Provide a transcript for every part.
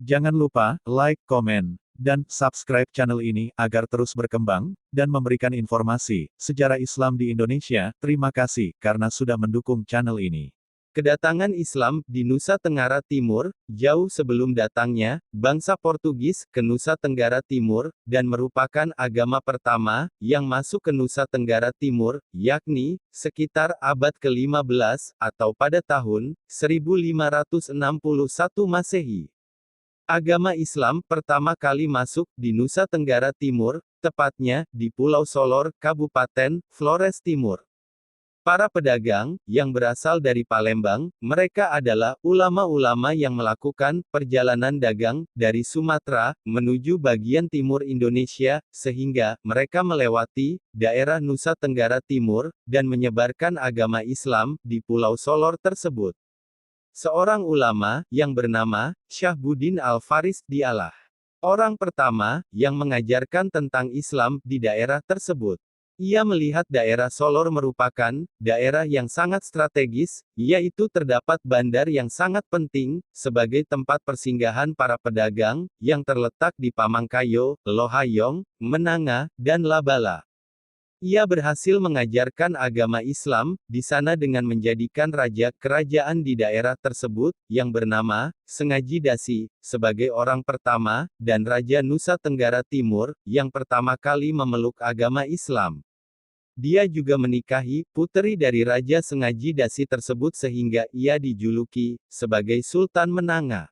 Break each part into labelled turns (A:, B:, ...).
A: Jangan lupa like, komen, dan subscribe channel ini agar terus berkembang dan memberikan informasi sejarah Islam di Indonesia. Terima kasih karena sudah mendukung channel ini.
B: Kedatangan Islam di Nusa Tenggara Timur, jauh sebelum datangnya bangsa Portugis ke Nusa Tenggara Timur, dan merupakan agama pertama yang masuk ke Nusa Tenggara Timur, yakni sekitar abad ke-15 atau pada tahun 1561 Masehi. Agama Islam pertama kali masuk di Nusa Tenggara Timur, tepatnya di Pulau Solor, Kabupaten Flores Timur. Para pedagang, yang berasal dari Palembang, mereka adalah ulama-ulama yang melakukan perjalanan dagang dari Sumatera menuju bagian timur Indonesia, sehingga mereka melewati daerah Nusa Tenggara Timur dan menyebarkan agama Islam di Pulau Solor tersebut. Seorang ulama yang bernama Syahbudin Al-Faris dialah orang pertama yang mengajarkan tentang Islam di daerah tersebut. Ia melihat daerah Solor merupakan daerah yang sangat strategis, yaitu terdapat bandar yang sangat penting, sebagai tempat persinggahan para pedagang, yang terletak di Pamangkayo, Lohayong, Menanga, dan Labala. Ia berhasil mengajarkan agama Islam di sana dengan menjadikan raja kerajaan di daerah tersebut, yang bernama Sengaji Dasi, sebagai orang pertama, dan Raja Nusa Tenggara Timur, yang pertama kali memeluk agama Islam. Dia juga menikahi putri dari Raja Sengaji Dasi tersebut sehingga ia dijuluki sebagai Sultan Menanga.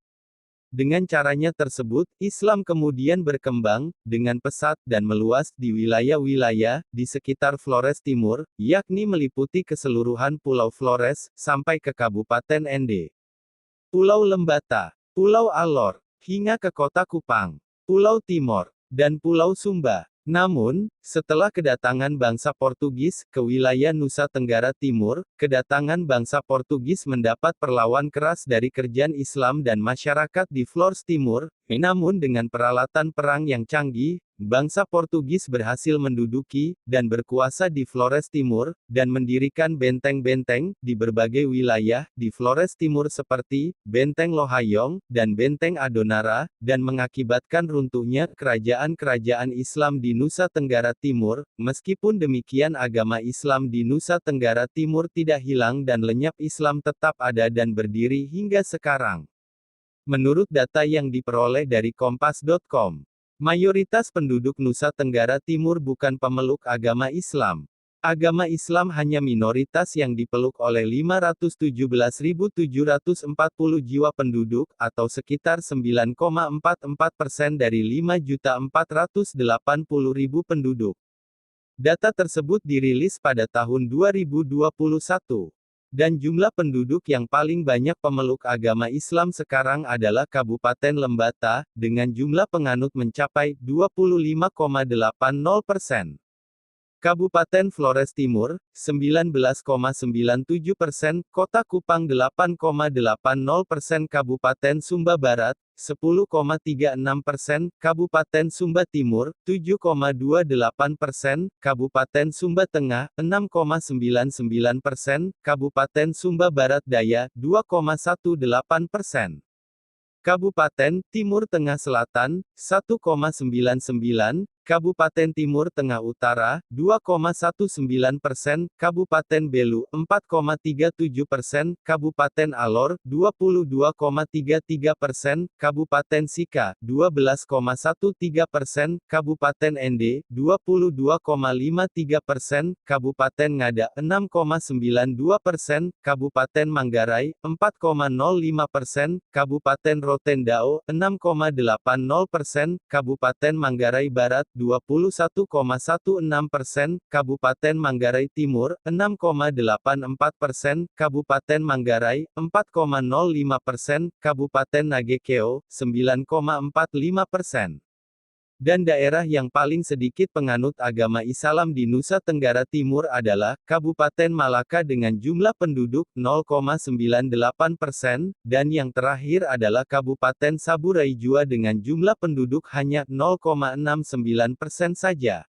B: Dengan caranya tersebut, Islam kemudian berkembang dengan pesat dan meluas di wilayah-wilayah di sekitar Flores Timur, yakni meliputi keseluruhan Pulau Flores sampai ke Kabupaten Ende, Pulau Lembata, Pulau Alor, hingga ke Kota Kupang, Pulau Timor, dan Pulau Sumba. Namun, setelah kedatangan bangsa Portugis ke wilayah Nusa Tenggara Timur, kedatangan bangsa Portugis mendapat perlawan keras dari kerajaan Islam dan masyarakat di Flores Timur. Namun dengan peralatan perang yang canggih, bangsa Portugis berhasil menduduki dan berkuasa di Flores Timur, dan mendirikan benteng-benteng di berbagai wilayah di Flores Timur seperti Benteng Lohayong dan Benteng Adonara, dan mengakibatkan runtuhnya kerajaan-kerajaan Islam di Nusa Tenggara Timur. Meskipun demikian, agama Islam di Nusa Tenggara Timur tidak hilang dan lenyap, Islam tetap ada dan berdiri hingga sekarang. Menurut data yang diperoleh dari Kompas.com, mayoritas penduduk Nusa Tenggara Timur bukan pemeluk agama Islam. Agama Islam hanya minoritas yang dipeluk oleh 517.740 jiwa penduduk, atau sekitar 9,44% dari 5.480.000 penduduk. Data tersebut dirilis pada tahun 2021. Dan jumlah penduduk yang paling banyak pemeluk agama Islam sekarang adalah Kabupaten Lembata, dengan jumlah penganut mencapai 25,80%. Kabupaten Flores Timur, 19,97%, Kota Kupang 8,80%, Kabupaten Sumba Barat, 10,36%, Kabupaten Sumba Timur, 7,28%, Kabupaten Sumba Tengah, 6,99%, Kabupaten Sumba Barat Daya, 2,18%. Kabupaten Timur Tengah Selatan, 1,99%, Kabupaten Timur Tengah Utara, 2,19%, Kabupaten Belu, 4,37%, Kabupaten Alor, 22,33%, Kabupaten Sika, 12,13%, Kabupaten Ende, 22,53%, Kabupaten Ngada, 6,92%, Kabupaten Manggarai, 4,05%, Kabupaten Rotendao, 6,80%, Kabupaten Manggarai Barat, 21,16%, Kabupaten Manggarai Timur, 6,84%, Kabupaten Manggarai, 4,05%, Kabupaten Nagekeo, 9,45%. Dan daerah yang paling sedikit penganut agama Islam di Nusa Tenggara Timur adalah Kabupaten Malaka dengan jumlah penduduk 0,98%, dan yang terakhir adalah Kabupaten Saburai Jua dengan jumlah penduduk hanya 0,69% saja.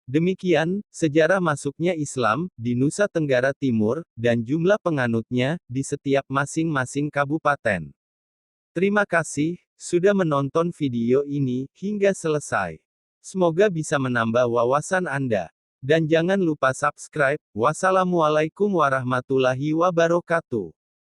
B: Demikian, sejarah masuknya Islam di Nusa Tenggara Timur, dan jumlah penganutnya di setiap masing-masing kabupaten. Terima kasih sudah menonton video ini hingga selesai. Semoga bisa menambah wawasan Anda. Dan jangan lupa subscribe. Wassalamualaikum warahmatullahi wabarakatuh.